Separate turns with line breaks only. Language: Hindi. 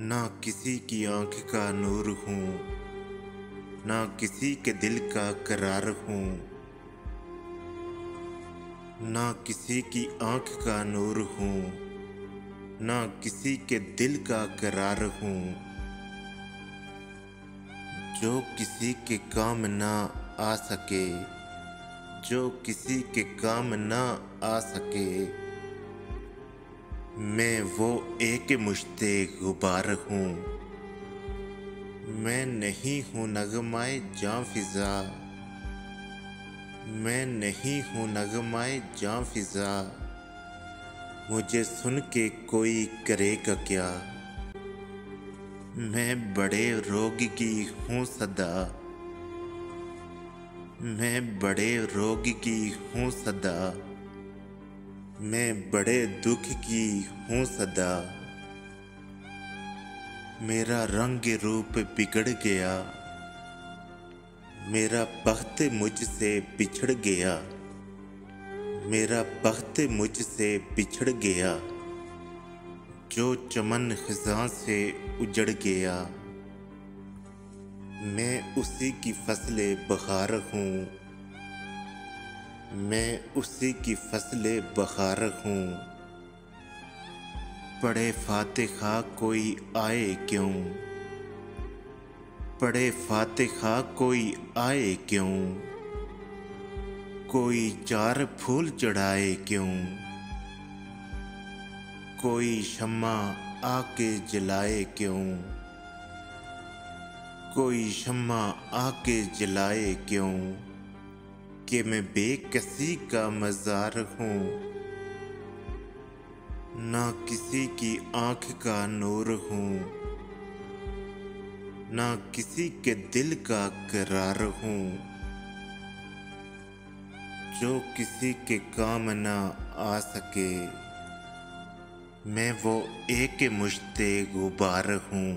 ना किसी की आंख का नूर हूँ, ना किसी के दिल का करार हूँ। ना किसी की आंख का नूर हूँ, ना किसी के दिल का करार हूँ। जो किसी के काम ना आ सके, जो किसी के काम ना आ सके, मैं वो एक मुश्ते गुबार हूँ। मैं नहीं हूँ नगमाए जाँ फिज़ा, मैं नहीं हूँ नगमाए जाँ फिज़ा। मुझे सुन के कोई करेगा क्या? मैं बड़े रोग की हूँ सदा, मैं बड़े रोग की हूँ सदा, मैं बड़े दुख की हूँ सदा। मेरा रंग रूप बिगड़ गया, मेरा बख्त मुझसे बिछड़ गया, मेरा बख्त मुझसे बिछड़ गया। जो चमन खिज़ां से उजड़ गया, मैं उसी की फसले बहार हूँ, मैं उसी की फसले बहार हूँ। पढ़े फातिहा कोई आए क्यों, पढ़े फातिहा कोई आए क्यों, कोई चार फूल चढ़ाए क्यों, कोई शम्मा आके जलाए क्यों, कोई शम्मा आके जलाए क्यों। कि मैं बेकसी का मज़ार हूँ, ना किसी की आँख का नूर हूँ, ना किसी के दिल का करार हूँ। जो किसी के काम ना आ सके, मैं वो एक मुश्ते गुबार हूँ।